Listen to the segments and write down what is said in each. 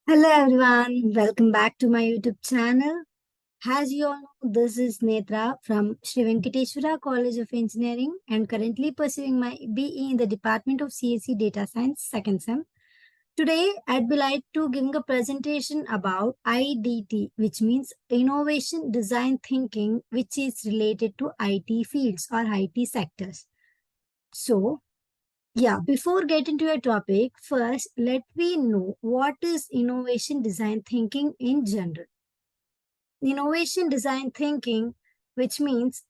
Hello everyone, welcome back to my YouTube channel. As you all know, this is Netra from Sri Venkateswara College of Engineering and currently pursuing my BE in the Department of CSE Data Science second sem. Today, I'd be like to giving a presentation about IDT, which means Innovation Design Thinking, which is related to IT fields or IT sectors. So, before getting to a topic, first let me know what is innovation design thinking in general. Innovation design thinking, which means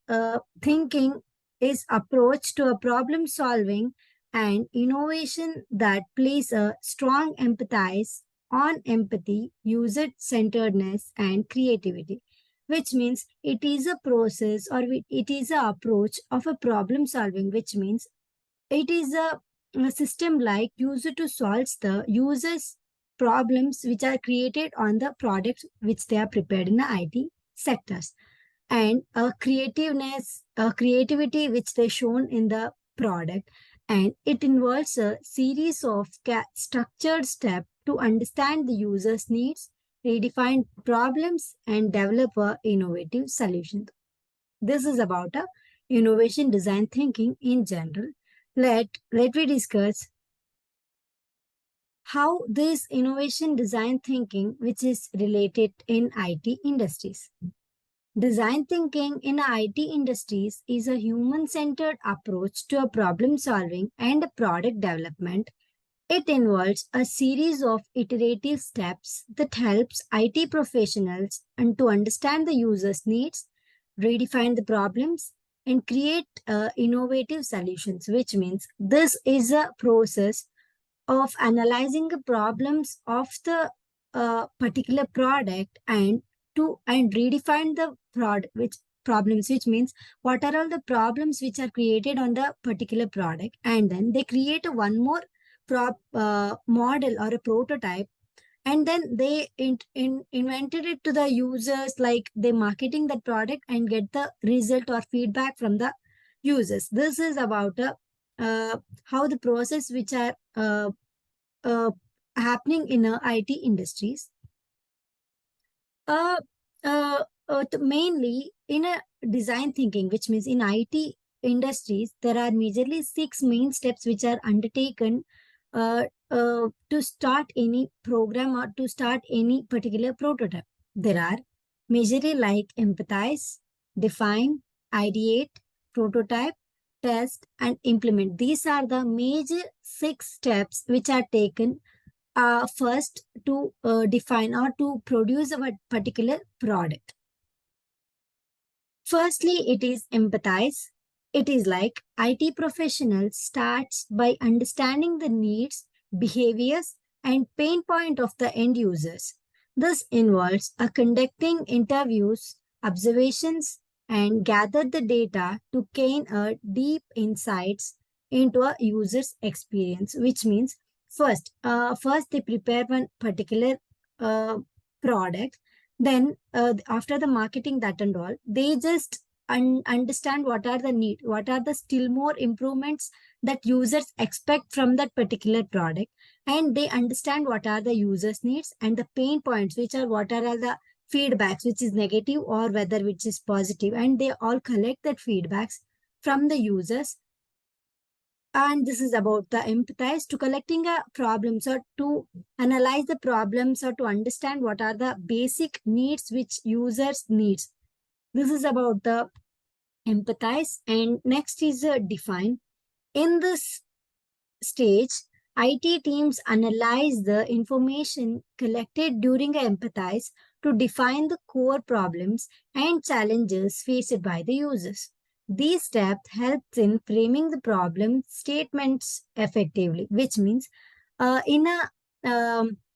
thinking is approach to a problem solving and innovation that plays a strong empathize on empathy, user centeredness, and creativity. Which means it is a process or it is a approach of a problem solving, which means it is a system like user to solve the user's problems which are created on the products which they are prepared in the IT sectors. And a creativeness, a creativity which they shown in the product. And it involves a series of structured steps to understand the user's needs, redefine problems, and develop a innovative solution. This is about a innovation design thinking in general. Let me discuss how this innovation design thinking which is related in IT industries. Design thinking in IT industries is a human-centered approach to a problem solving and a product development. It involves a series of iterative steps that helps IT professionals and to understand the user's needs, redefine the problems, and create innovative solutions, which means this is a process of analyzing the problems of the particular product and redefine the which problems, which means what are all the problems which are created on the particular product, and then they create a one more model or a prototype, and then they invented it to the users, like they marketing that product and get the result or feedback from the users. This is about how the process which are uh, happening in IT industries. Uh, Mainly in a design thinking, which means in IT industries, there are majorly six main steps which are undertaken to start any program or to start any particular prototype. There are majorly like empathize, define, ideate, prototype, test, and implement. These are the major six steps which are taken first to define or to produce a particular product. Firstly, it is empathize. It is like IT professionals starts by understanding the needs, behaviors, and pain point of the end users. This involves conducting interviews, observations, and gather the data to gain a deep insights into a user's experience, which means first they prepare one particular uh, product, then after the marketing that and all, they just understand what are the need, what are the still more improvements that users expect from that particular product, and they understand what are the users needs and the pain points, which are what are all the feedbacks which is negative or whether which is positive, and they all collect that feedbacks from the users. And this is about the empathize to collecting a problems or to analyze the problems or to understand what are the basic needs which users needs. This is about the empathize. And next is define. In this stage, IT teams analyze the information collected during a empathize to define the core problems and challenges faced by the users. These steps help in framing the problem statements effectively, which means in a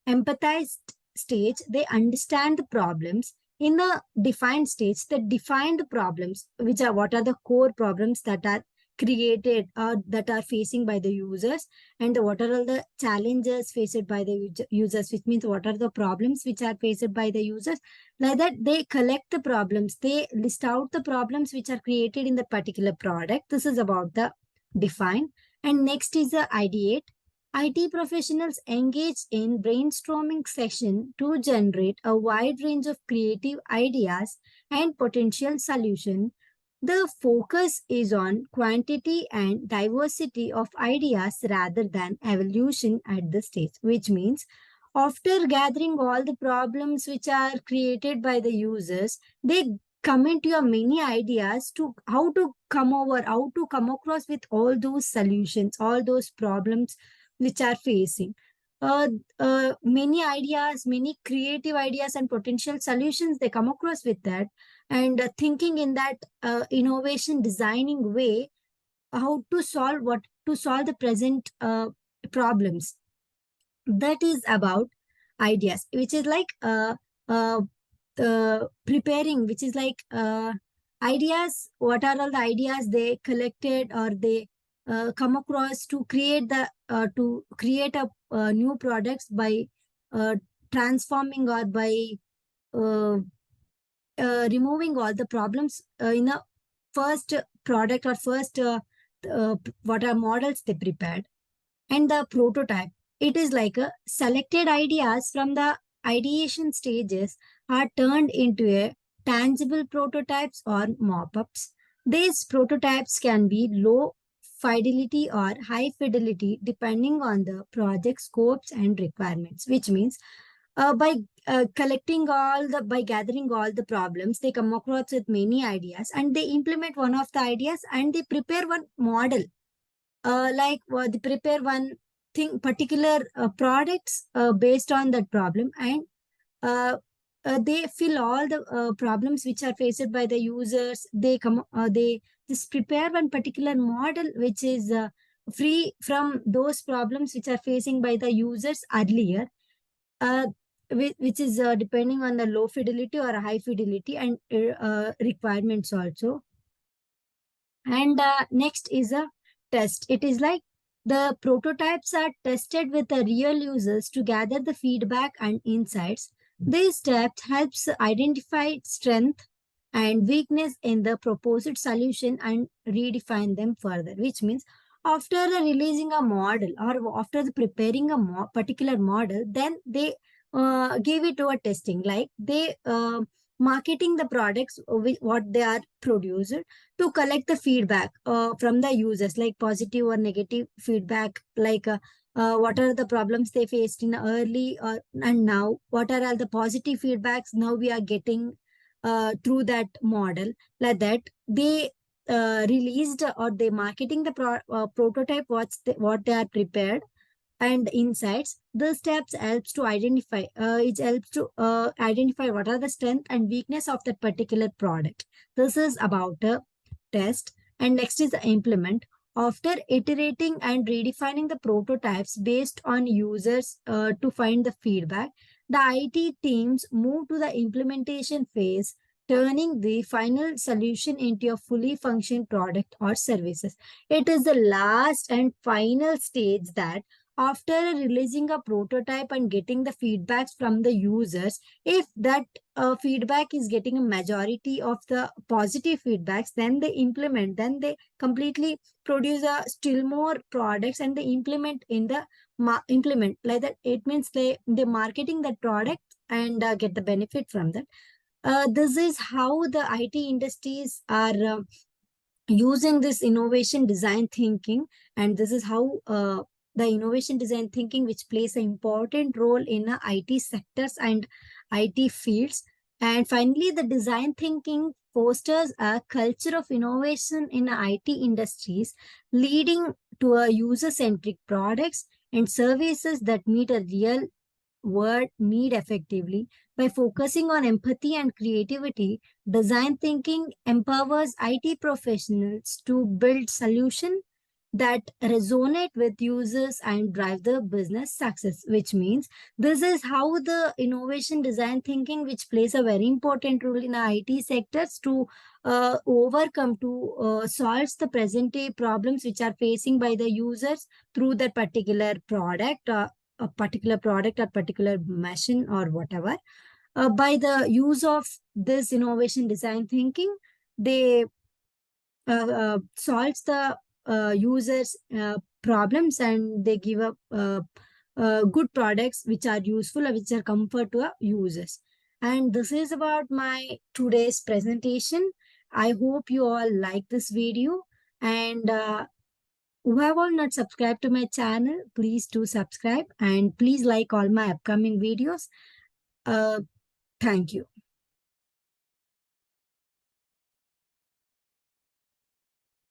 empathized stage, they understand the problems. In the defined stage, they define the problems, which are what are the core problems that are created or that are facing by the users, and what are all the challenges faced by the users, which means what are the problems which are faced by the users. Like that, they collect the problems, they list out the problems which are created in the particular product. This is about the define. And next is the ideate. IT professionals engage in brainstorming session to generate a wide range of creative ideas and potential solution. The focus is on quantity and diversity of ideas rather than evolution at this stage, which means after gathering all the problems which are created by the users, they come into your many ideas to how to come across with all those solutions, all those problems which are facing. Uh, Many ideas, many creative ideas and potential solutions they come across with that, and thinking in that innovation designing way, how to solve the present problems. That is about ideas, which is like uh, preparing, which is like ideas. What are all the ideas they collected or they come across to create a new products by uh, transforming or by uh, removing all the problems in a first product or first what are models they prepared. And the prototype, it is like a selected ideas from the ideation stages are turned into a tangible prototypes or mock-ups. These prototypes can be low fidelity or high fidelity depending on the project scopes and requirements, which means by collecting all the by gathering all the problems, they come across with many ideas and they implement one of the ideas and they prepare one model, they prepare one thing particular products based on that problem, and uh, they fill all the problems which are faced by the users. They just prepare one particular model which is free from those problems which are facing by the users earlier, uh, which is depending on the low fidelity or high fidelity and requirements also. And next is a test. It is like the prototypes are tested with the real users to gather the feedback and insights. These steps helps identify strength and weakness in the proposed solution and redefine them further, which means after releasing a model or after preparing a particular model, then they give it to a testing, like they marketing the products with what they are produced to collect the feedback from the users, like positive or negative feedback, like what are the problems they faced in early and now what are all the positive feedbacks now we are getting through that model. Like that they released or they marketing the prototype what they are prepared and insights. The steps helps to identify it helps to identify what are the strength and weakness of that particular product. This is about a test. And next is the implement. After iterating and redefining the prototypes based on users to find the feedback, the IT teams move to the implementation phase, turning the final solution into a fully functioning product or services. It is the last and final stage that after releasing a prototype and getting the feedbacks from the users, if that feedback is getting a majority of the positive feedbacks, then they implement, then they completely produce a still more products and they implement in the implement. Like that it means they marketing that product and get the benefit from that. This is how the IT industries are using this innovation design thinking, and this is how the innovation design thinking which plays an important role in IT sectors and IT fields. And finally, the design thinking fosters a culture of innovation in IT industries, leading to a user-centric products and services that meet a real world need effectively. By focusing on empathy and creativity, design thinking empowers IT professionals to build solutions that resonate with users and drive the business success, which means this is how the innovation design thinking, which plays a very important role in the IT sectors to overcome, to solve the present day problems which are facing by the users through that particular product, a particular product or particular machine or whatever. By the use of this innovation design thinking, they solves the users problems, and they give up good products which are useful or which are comfort to our users. And this is about my today's presentation. I hope you all like this video, and who have all not subscribed to my channel, please do subscribe and please like all my upcoming videos. Uh, Thank you.